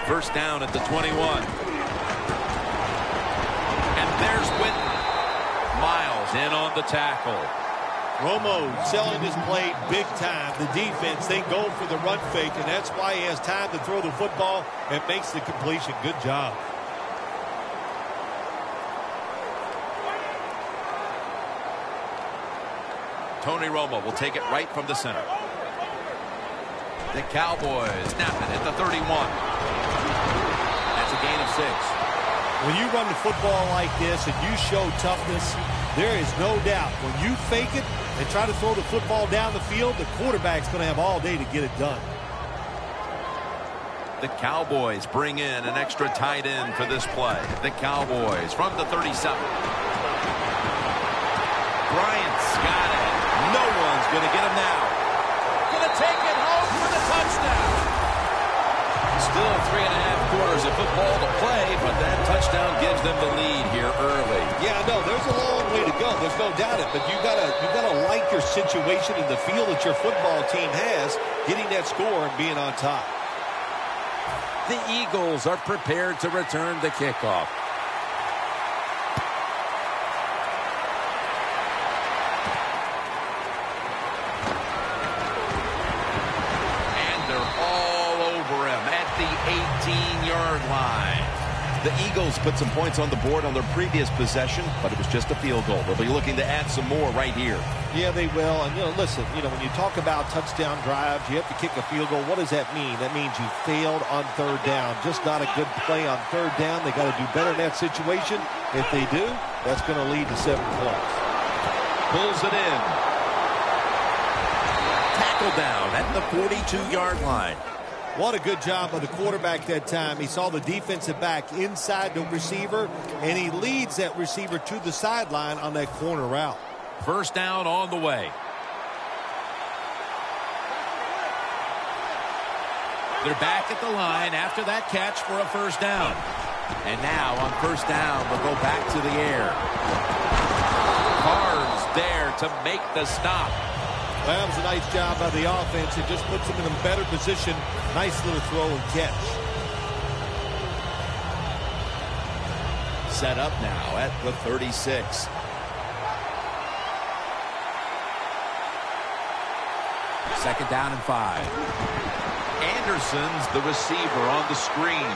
First down at the 21. And there's Witten. Miles in on the tackle. Romo selling his play big time. The defense, they go for the run fake, and that's why he has time to throw the football and makes the completion. Good job. Tony Romo will take it right from the center. The Cowboys snap it at the 31. That's a gain of 6. When you run the football like this and you show toughness, there is no doubt when you fake it and try to throw the football down the field, the quarterback's going to have all day to get it done. The Cowboys bring in an extra tight end for this play. The Cowboys from the 37. Bryant's got it. No one's going to get him now. Going to take it home for the touchdown. Still 3.5 quarters of football to play, but that touchdown gives them the lead here early. Yeah, no, there's a long way to go. There's no doubt it, but you gotta like your situation and the feel that your football team has, getting that score and being on top. The Eagles are prepared to return the kickoff. The 18-yard line. The Eagles put some points on the board on their previous possession, but it was just a field goal. They'll be looking to add some more right here. Yeah, they will. And, listen, when you talk about touchdown drives, you have to kick a field goal. What does that mean? That means you failed on third down. Just not a good play on third down. They got to do better in that situation. If they do, that's going to lead to 7 points. Pulls it in. Tackle down at the 42-yard line. What a good job of the quarterback that time. He saw the defensive back inside the receiver, and he leads that receiver to the sideline on that corner route. First down on the way. They're back at the line after that catch for a first down. And now on first down, they'll go back to the air. Carr's there to make the stop. Well, that was a nice job by the offense. It just puts them in a better position. Nice little throw and catch. Set up now at the 36. Second down and 5. Anderson's the receiver on the screen.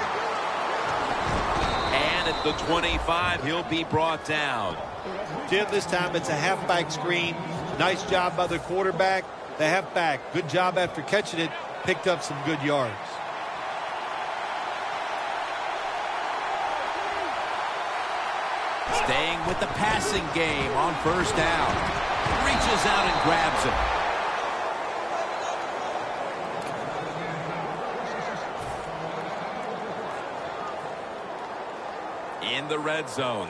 And at the 25, he'll be brought down. Jim, this time it's a halfback screen. Nice job by the quarterback. The halfback, good job after catching it. Picked up some good yards. Staying with the passing game on first down. Reaches out and grabs it. In the red zone.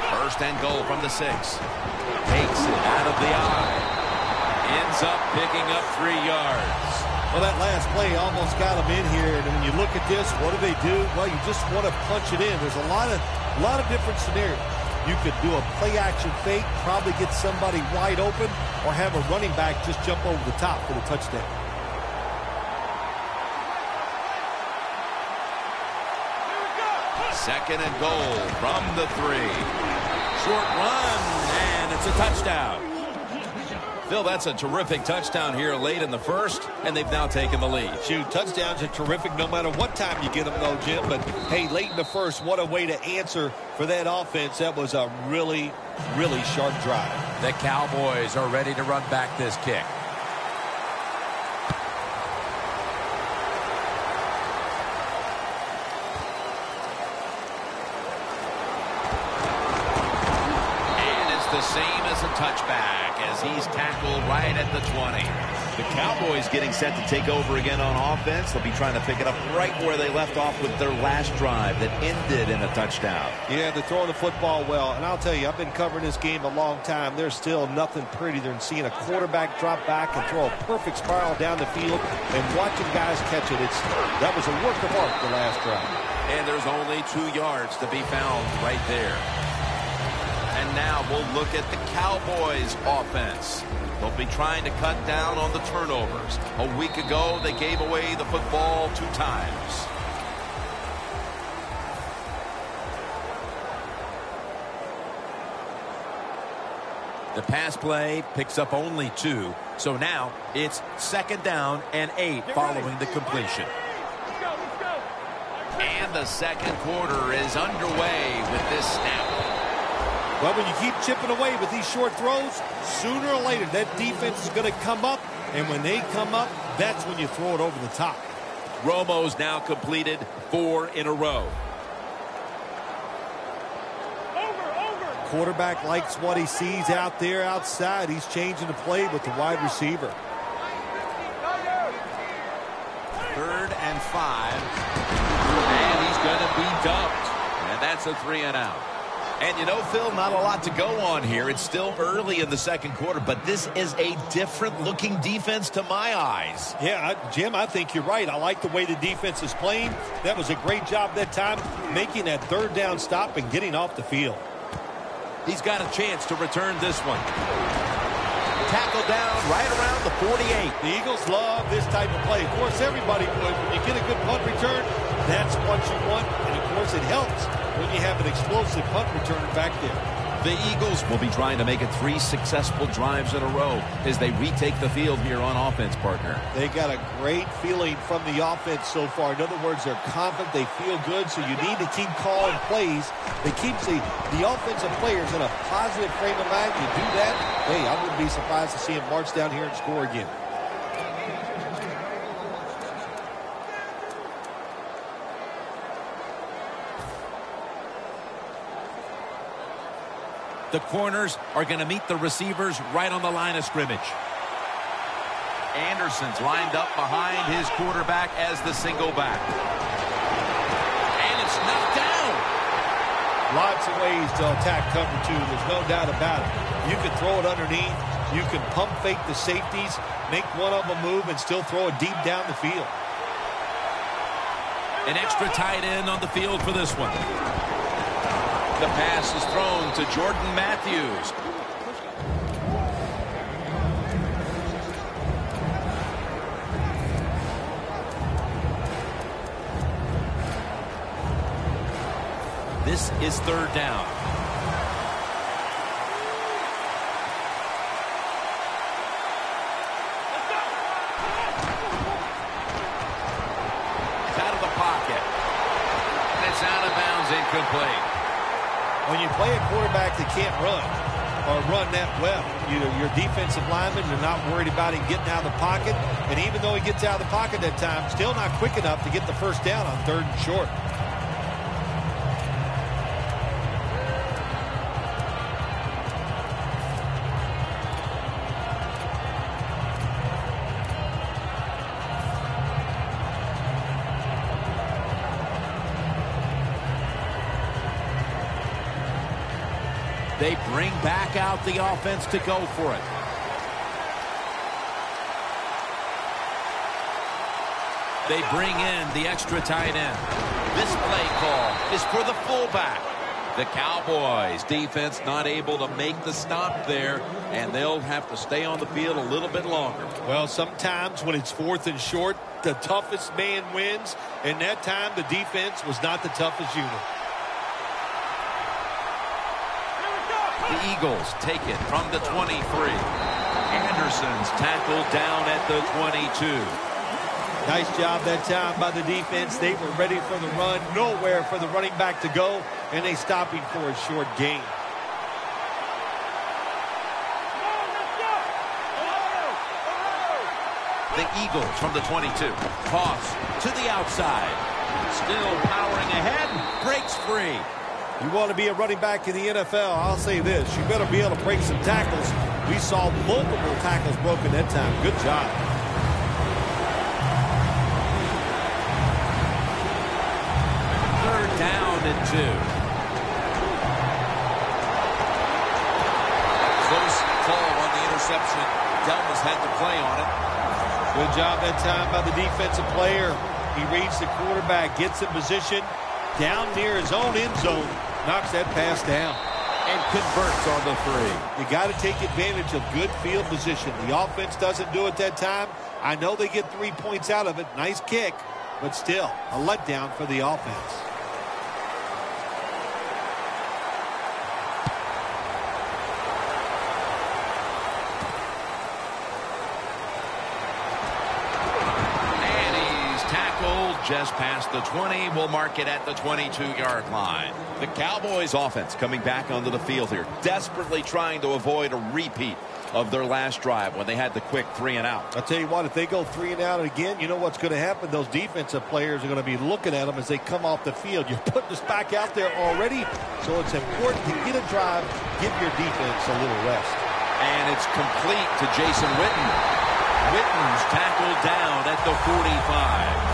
First and goal from the 6. Takes it out of the eye. Ends up picking up 3 yards. Well, that last play almost got them in here. And when you look at this, what do? Well, you just want to punch it in. There's a lot of different scenarios. You could do a play-action fake, probably get somebody wide open, or have a running back just jump over the top for the touchdown. Second and goal from the 3. Short run, and it's a touchdown. Phil, that's a terrific touchdown here late in the first, and they've now taken the lead. Shoot, touchdowns are terrific no matter what time you get them, though, Jim. But, hey, late in the first, what a way to answer for that offense. That was a really, really sharp drive. The Cowboys are ready to run back this kick. The same as a touchback as he's tackled right at the 20. The Cowboys getting set to take over again on offense. They'll be trying to pick it up right where they left off with their last drive that ended in a touchdown. Yeah, they're throwing the football well. And I'll tell you, I've been covering this game a long time. There's still nothing prettier than seeing a quarterback drop back and throw a perfect spiral down the field and watching guys catch it. That was a work of art the last drive. And there's only 2 yards to be found right there. And now we'll look at the Cowboys offense. They'll be trying to cut down on the turnovers. A week ago, they gave away the football 2 times. The pass play picks up only 2. So now it's 2nd down and 8 following the completion. And the second quarter is underway with this snap. Well, when you keep chipping away with these short throws, sooner or later that defense is going to come up. And when they come up, that's when you throw it over the top. Romo's now completed 4 in a row. Quarterback likes what he sees out there outside. He's changing the play with the wide receiver. 3rd and 5. And he's going to be dumped. And that's a 3 and out. And you know, Phil, not a lot to go on here. It's still early in the second quarter, but this is a different-looking defense to my eyes. Yeah, Jim, I think you're right. I like the way the defense is playing. That was a great job that time, making that 3rd down stop and getting off the field. He's got a chance to return this one. Tackle down right around the 48. The Eagles love this type of play. Of course, everybody would. When you get a good punt return, that's what you want. And, of course, it helps when you have an explosive punt returner back there. The Eagles will be trying to make it 3 successful drives in a row as they retake the field here on offense, partner. They got a great feeling from the offense so far. In other words, they're confident, they feel good, so you need to keep calling plays. They keep the offensive players in a positive frame of mind. You do that, hey, I wouldn't be surprised to see them march down here and score again. The corners are going to meet the receivers right on the line of scrimmage. Anderson's lined up behind his quarterback as the single back. And it's knocked down. Lots of ways to attack cover 2. There's no doubt about it. You can throw it underneath. You can pump fake the safeties, make one of them move, and still throw it deep down the field. An extra tight end on the field for this one. The pass is thrown to Jordan Matthews. This is 3rd down. It's out of the pocket. And it's out of bounds, incomplete. When you play a quarterback that can't run or run that well, your defensive linemen are not worried about him getting out of the pocket. And even though he gets out of the pocket that time, still not quick enough to get the 1st down on 3rd and short. They bring back out the offense to go for it. They bring in the extra tight end. This play call is for the fullback. The Cowboys defense not able to make the stop there, and they'll have to stay on the field a little bit longer. Well, sometimes when it's 4th and short, the toughest man wins, and that time the defense was not the toughest unit. The Eagles take it from the 23. Anderson's tackled down at the 22. Nice job that time by the defense. They were ready for the run. Nowhere for the running back to go, and they stop him for a short gain. The Eagles from the 22. Toss to the outside. Still powering ahead. Breaks free. You want to be a running back in the NFL, I'll say this. You better be able to break some tackles. We saw multiple tackles broken that time. Good job. Third down and 2. Close call on the interception. Delmas had to play on it. Good job that time by the defensive player. He reads the quarterback, gets in position down near his own end zone, knocks that pass down. and converts on the three. You got to take advantage of good field position. The offense doesn't do it that time. I know they get 3 points out of it. Nice kick, but still a letdown for the offense. Just past the 20. We'll mark it at the 22-yard line. The Cowboys offense coming back onto the field here, desperately trying to avoid a repeat of their last drive when they had the quick 3 and out. I'll tell you what, if they go 3 and out again, you know what's going to happen? Those defensive players are going to be looking at them as they come off the field. You're putting us back out there already, so it's important to get a drive, give your defense a little rest. And it's complete to Jason Witten. Witten's tackled down at the 45.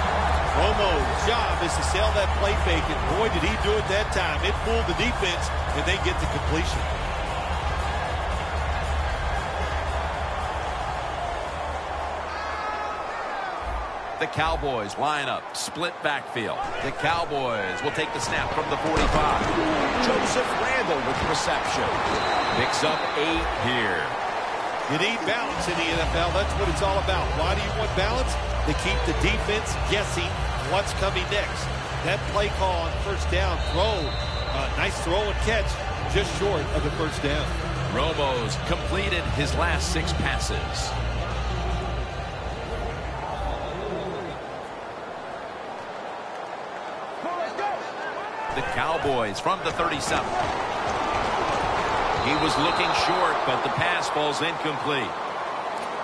Romo's job is to sell that play fake, and boy, did he do it that time. It fooled the defense, and they get the completion. The Cowboys line up, split backfield. The Cowboys will take the snap from the 45. Joseph Randle with the reception. Picks up 8 here. You need balance in the NFL. That's what it's all about. Why do you want balance? To keep the defense guessing what's coming next. That play call on first down, nice throw and catch, just short of the first down. Romo's completed his last 6 passes. The Cowboys from the 37. He was looking short, but the pass falls incomplete.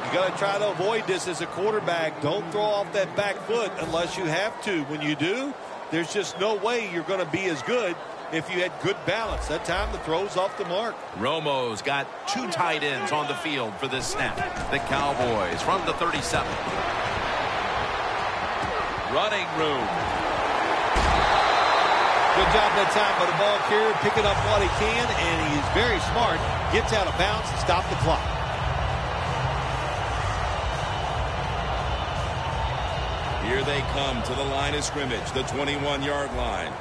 You got to try to avoid this as a quarterback. Don't throw off that back foot unless you have to. When you do, there's just no way you're going to be as good if you had good balance. That time the throw's off the mark. Romo's got 2 tight ends on the field for this snap. The Cowboys from the 37. Running room. Good job that time by the ball carrier, picking up what he can, and he's very smart. Gets out of bounds and stop the clock. Here they come to the line of scrimmage, the 21-yard line.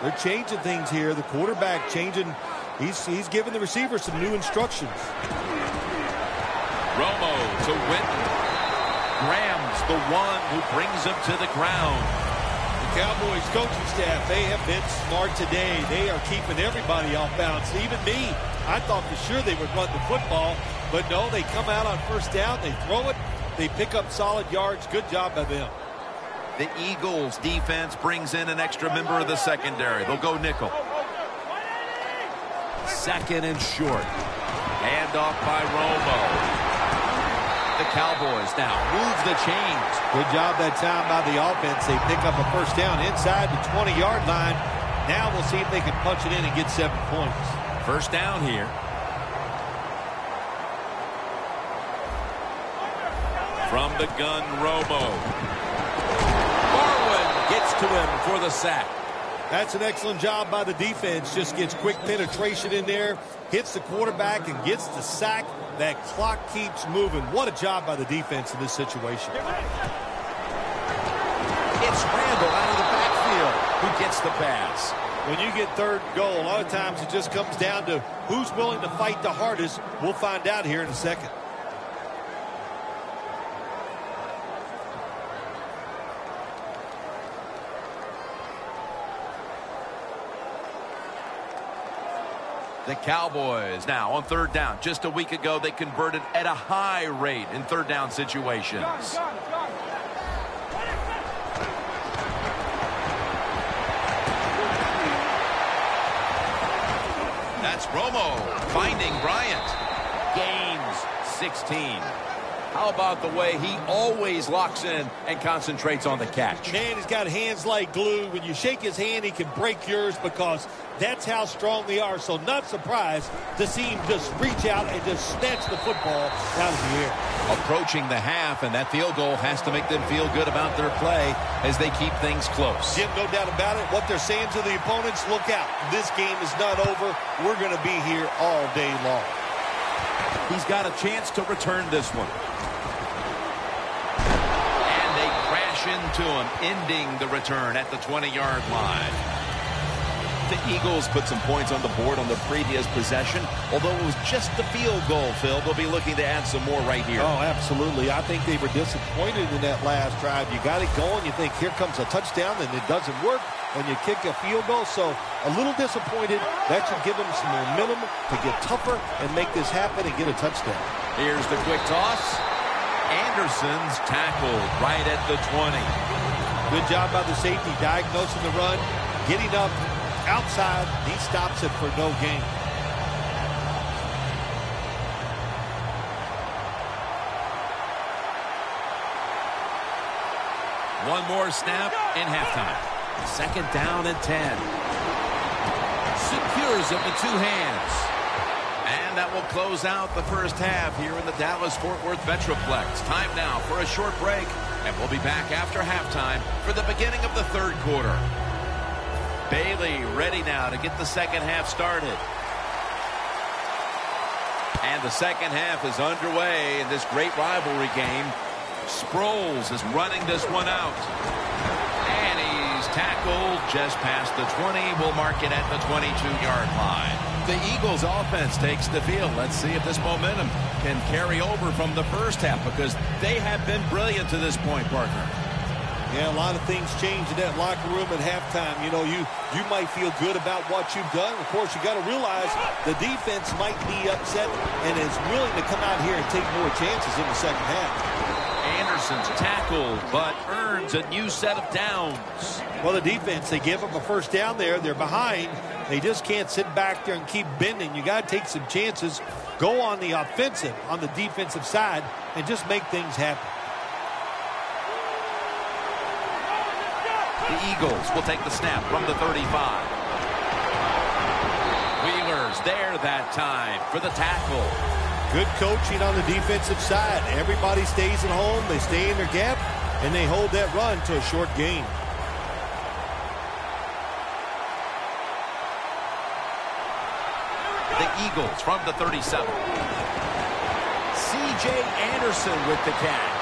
They're changing things here. The quarterback changing. He's giving the receiver some new instructions. Romo to Witten. Graham's the one who brings him to the ground. The Cowboys coaching staff, they have been smart today. They are keeping everybody off balance, even me. I thought for sure they would run the football, but no, they come out on first down, they throw it, they pick up solid yards. Good job by them. The Eagles defense brings in an extra member of the secondary. They'll go nickel. 2nd and short. Handoff by Romo. The Cowboys now move the chains. Good job that time by the offense. They pick up a first down inside the 20-yard line. Now we'll see if they can punch it in and get 7 points. First down here. From the gun, Romo. Barwin gets to him for the sack. That's an excellent job by the defense. Just gets quick penetration in there, hits the quarterback, and gets the sack. That clock keeps moving. What a job by the defense in this situation. It's Randle out of the backfield who gets the pass. When you get 3rd and goal, a lot of times it just comes down to who's willing to fight the hardest. We'll find out here in a second. The Cowboys now on 3rd down. Just a week ago, they converted at a high rate in 3rd down situations. That's Romo finding Bryant. Gains 16. How about the way he always locks in and concentrates on the catch? Man, he's got hands like glue. When you shake his hand, he can break yours because that's how strong they are. So not surprised to see him just reach out and just snatch the football out of the air. Approaching the half, and that field goal has to make them feel good about their play as they keep things close. Jim, no doubt about it. What they're saying to the opponents, look out. This game is not over. We're going to be here all day long. He's got a chance to return this one. into him, ending the return at the 20-yard line. The Eagles put some points on the board on the previous possession. Although it was just the field goal, Phil, they'll be looking to add some more right here. Oh, absolutely. I think they were disappointed in that last drive. You got it going. You think, here comes a touchdown, and it doesn't work. And you kick a field goal. So a little disappointed. That should give them some momentum to get tougher and make this happen and get a touchdown. Here's the quick toss. Anderson's tackled right at the 20. Good job by the safety diagnosing the run, getting up outside. He stops it for no gain. One more snap in halftime. 2nd down and 10. Secures it with 2 hands. And that will close out the first half here in the Dallas-Fort Worth Metroplex. Time now for a short break, and we'll be back after halftime for the beginning of the 3rd quarter. Bailey ready now to get the second half started. And the second half is underway in this great rivalry game. Sproles is running this one out. And he's tackled just past the 20. We'll mark it at the 22-yard line. The Eagles offense takes the field. Let's see if this momentum can carry over from the first half, because they have been brilliant to this point, partner. Yeah, a lot of things change in that locker room at halftime. You know, you might feel good about what you've done. Of course, you got to realize the defense might be upset and is willing to come out here and take more chances in the second half. Anderson's tackled, but earns a new set of downs. Well, the defense, they give them a first down there. They're behind. They just can't sit back there and keep bending. You got to take some chances, go on the offensive, on the defensive side, and just make things happen. The Eagles will take the snap from the 35. Wheeler's there that time for the tackle. Good coaching on the defensive side. Everybody stays at home. They stay in their gap, and they hold that run to a short gain. The Eagles from the 37. C.J. Anderson with the catch.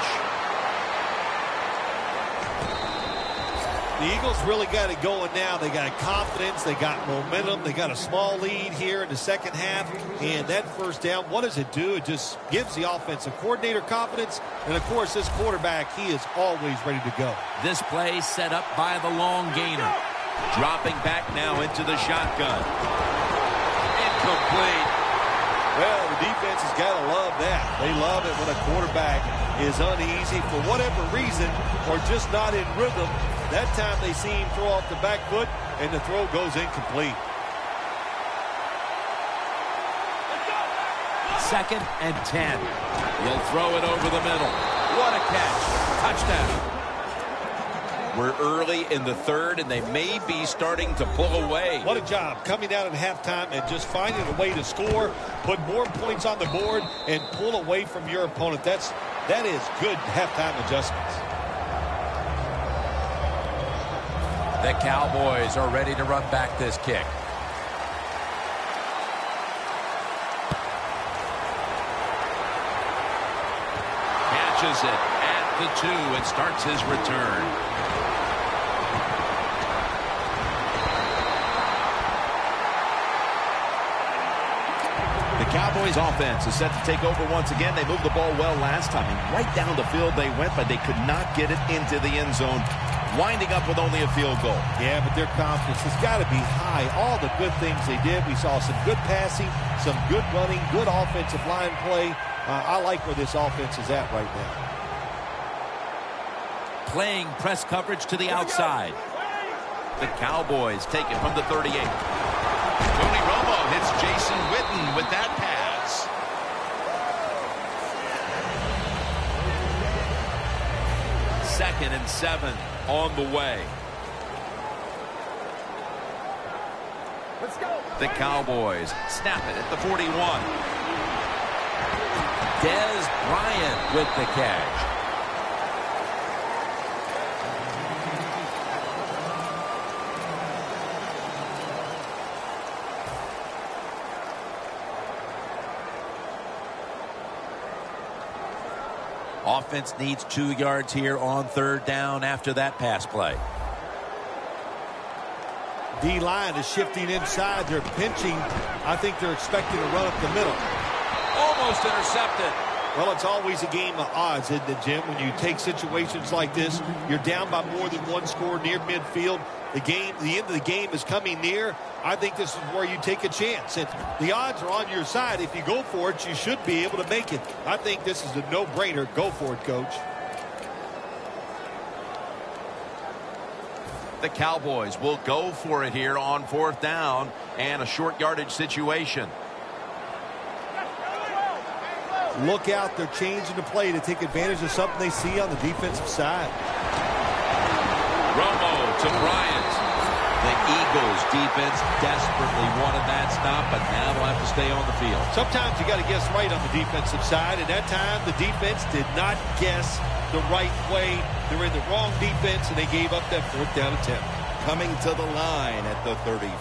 The Eagles really got it going now. They got confidence. They got momentum. They got a small lead here in the second half. And that first down, what does it do? It just gives the offensive coordinator confidence. And, of course, this quarterback, he is always ready to go. This play set up by the long gainer. Dropping back now into the shotgun. Incomplete. Well, the defense has got to love that. They love it when a quarterback is uneasy for whatever reason or just not in rhythm. That time they see him throw off the back foot, and the throw goes incomplete. 2nd and 10. He'll throw it over the middle. What a catch. Touchdown. We're early in the 3rd, and they may be starting to pull away. What a job coming out at halftime and just finding a way to score, put more points on the board, and pull away from your opponent. That is good halftime adjustments. The Cowboys are ready to run back this kick. Catches it at the 2 and starts his return. The Cowboys offense is set to take over once again. They moved the ball well last time. And right down the field they went, but they could not get it into the end zone, winding up with only a field goal. Yeah, but their confidence has got to be high. All the good things they did. We saw some good passing, some good running, good offensive line play. I like where this offense is at right now. Playing press coverage to the outside. The Cowboys take it from the 38. Tony Romo hits Jason Witten with that pass. Second and 7 on the way. Let's go. The Cowboys snap it at the 41. Dez Bryant with the catch. Offense needs 2 yards here on 3rd down after that pass play. D-line is shifting inside. They're pinching. I think they're expecting to run up the middle. Almost intercepted. Well, it's always a game of odds, isn't it, Jim? When you take situations like this, you're down by more than 1 score near midfield. The end of the game is coming near. I think this is where you take a chance. And the odds are on your side. If you go for it, you should be able to make it. I think this is a no-brainer. Go for it, Coach. The Cowboys will go for it here on 4th down and a short yardage situation. Look out. They're changing the play to take advantage of something they see on the defensive side. Romo to Bryant. The Eagles defense desperately wanted that stop, but now they'll have to stay on the field. Sometimes you got to guess right on the defensive side, and that time the defense did not guess the right way. They were in the wrong defense, and they gave up that 4th down attempt. Coming to the line at the 34.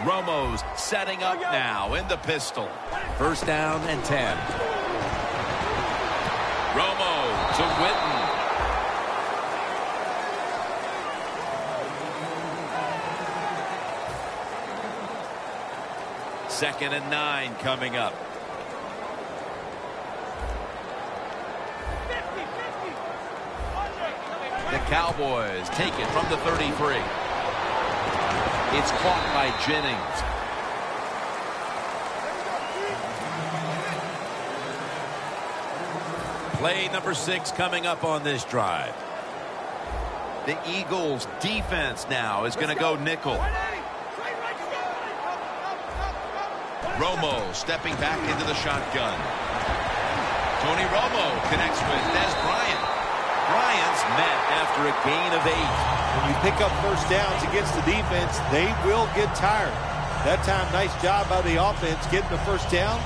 Romo's setting up now in the pistol. 1st down and 10. Romo to Witten. Second and 9 coming up. The Cowboys take it from the 33. It's caught by Jennings. Play number 6 coming up on this drive. The Eagles defense now is going to go nickel. Romo stepping back into the shotgun. Tony Romo connects with Des Bryant. Bryant's met after a gain of 8. When you pick up 1st downs against the defense, they will get tired. That time, nice job by the offense getting the 1st down,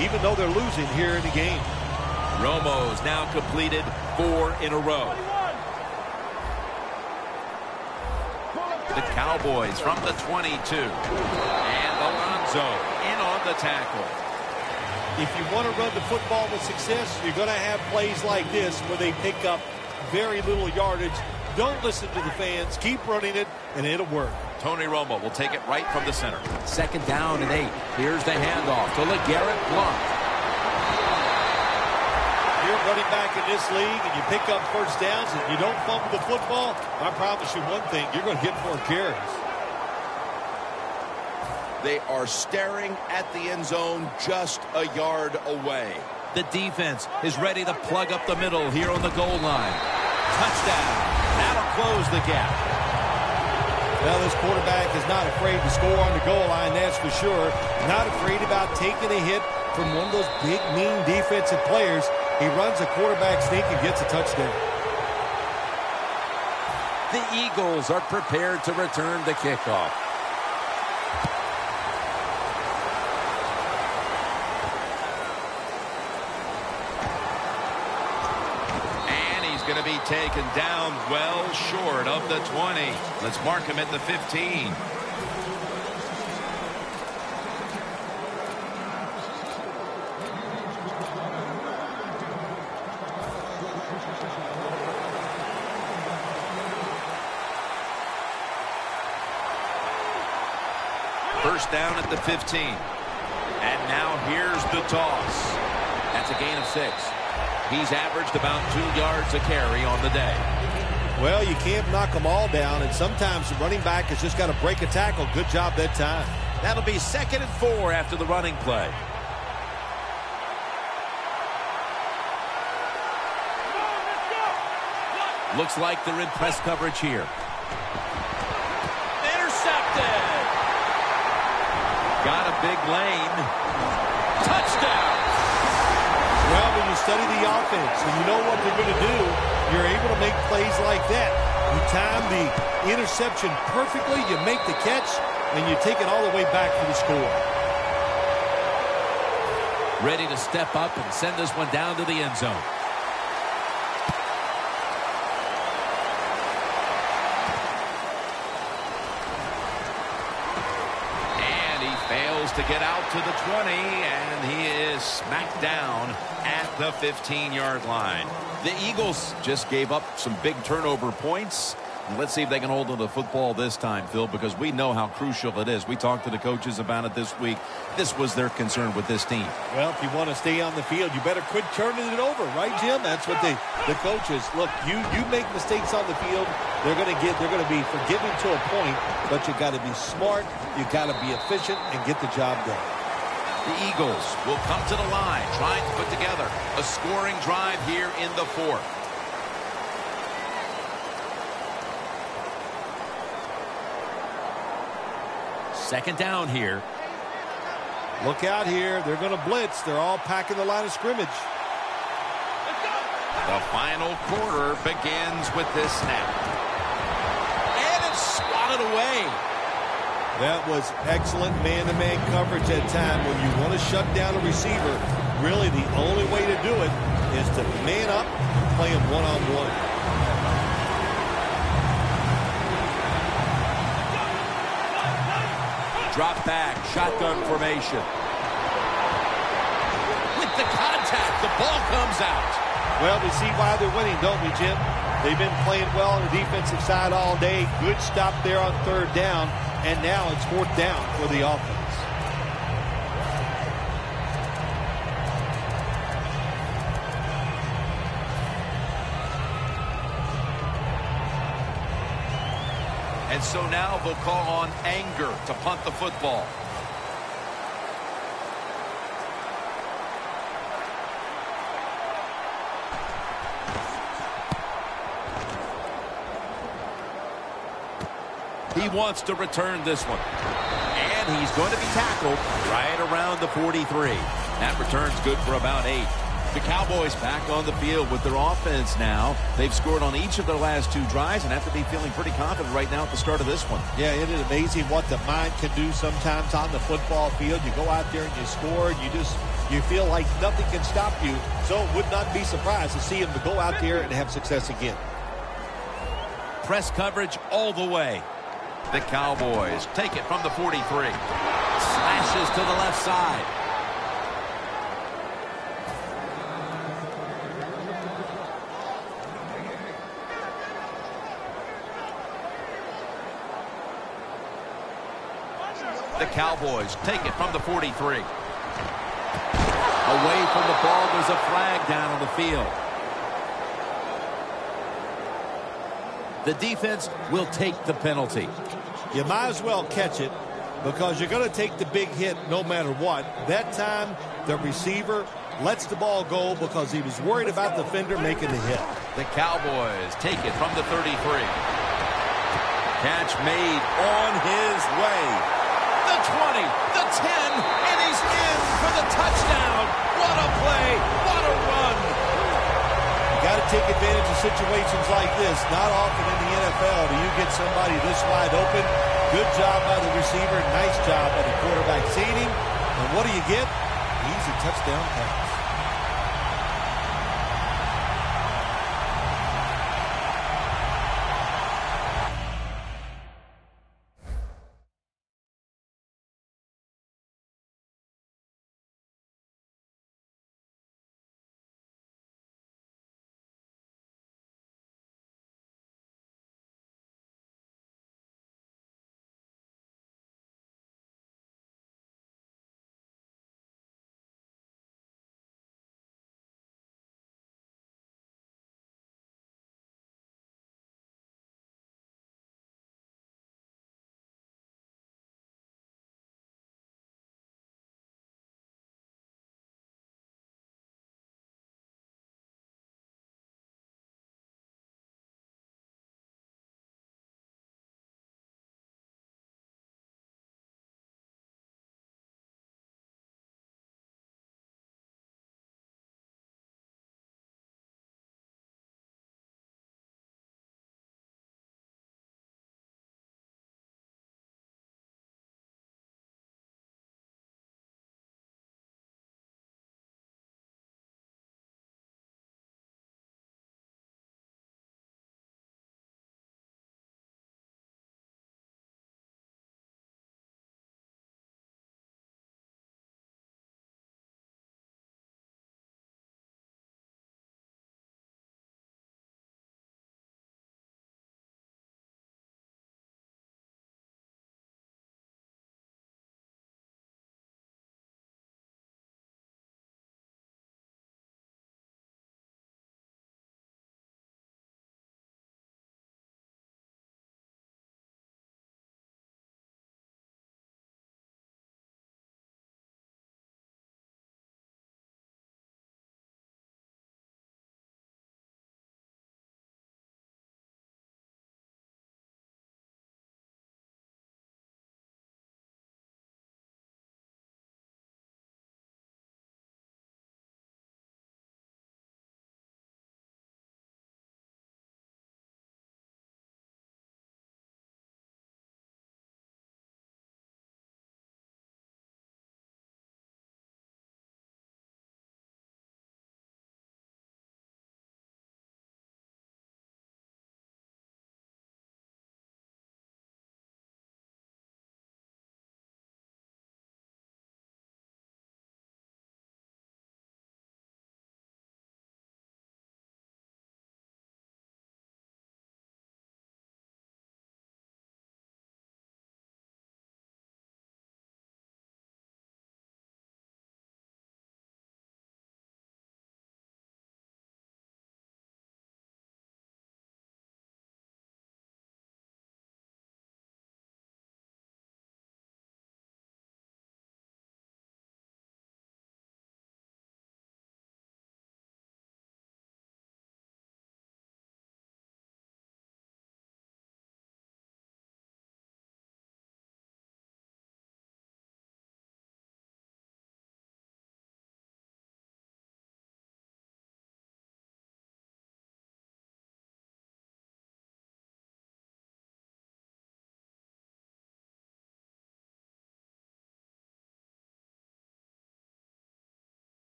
even though they're losing here in the game. Romo's now completed 4 in a row. The Cowboys from the 22. And Alonso in on the tackle. If you want to run the football with success, you're going to have plays like this where they pick up very little yardage. Don't listen to the fans. Keep running it, and it'll work. Tony Romo will take it right from the center. 2nd down and 8. Here's the handoff to LeGarrette Blount. You're running back in this league, and you pick up 1st downs, and you don't fumble the football, I promise you one thing, you're going to get 4 carries. They are staring at the end zone just a yard away. The defense is ready to plug up the middle here on the goal line. Touchdown. That'll close the gap. Well, this quarterback is not afraid to score on the goal line, that's for sure. Not afraid about taking a hit from one of those big, mean defensive players. He runs a quarterback sneak and gets a touchdown. The Eagles are prepared to return the kickoff. Going to be taken down well short of the 20. Let's mark him at the 15. First down at the 15. And now here's the toss. That's a gain of 6. He's averaged about 2 yards a carry on the day. Well, you can't knock them all down, and sometimes the running back has just got to break a tackle. Good job that time. That'll be 2nd and 4 after the running play. Looks like they're in press coverage here. Intercepted. Got a big lane. Touchdown. Well, when you study the offense and you know what they're going to do, you're able to make plays like that. You time the interception perfectly, you make the catch, and you take it all the way back for the score. Ready to step up and send this one down to the end zone. to get out to the 20, and he is smacked down at the 15-yard line. The Eagles just gave up some big turnover points. Let's see if they can hold on to the football this time, Phil, because we know how crucial it is. We talked to the coaches about it this week. This was their concern with this team. Well, if you want to stay on the field, you better quit turning it over, right, Jim? That's what the coaches, look, you make mistakes on the field, they're going to be forgiving to a point, but you got to be smart, you got to be efficient and get the job done. The Eagles will come to the line, trying to put together a scoring drive here in the fourth. Second down here. Look out here. They're going to blitz. They're all packing the line of scrimmage. The final quarter begins with this snap. And it's swatted away. That was excellent man-to-man coverage at time. When you want to shut down a receiver, really the only way to do it is to man up and play him one-on-one. Drop back, shotgun formation. With the contact, the ball comes out. Well, we see why they're winning, don't we, Jim? They've been playing well on the defensive side all day. Good stop there on third down, and now it's fourth down for the offense. And so now they'll call on Anger to punt the football. He wants to return this one. And he's going to be tackled right around the 43. That return's good for about 8. The Cowboys back on the field with their offense now. They've scored on each of their last 2 drives and have to be feeling pretty confident right now at the start of this one. Yeah, it is amazing what the mind can do sometimes on the football field. You go out there and you score, and you feel like nothing can stop you. So it would not be surprised to see him to go out there and have success again. Press coverage all the way. The Cowboys take it from the 43. Slashes to the left side. The Cowboys take it from the 43. Away from the ball, there's a flag down on the field. The defense will take the penalty. You might as well catch it because you're going to take the big hit no matter what. That time, the receiver lets the ball go because he was worried about the defender making the hit. The Cowboys take it from the 33. Catch made on his way. The 20, the 10, and he's in for the touchdown. What a play, what a run. You got to take advantage of situations like this. Not often in the NFL do you get somebody this wide open. Good job by the receiver, nice job by the quarterback seeing him. And what do you get? Easy touchdown pass.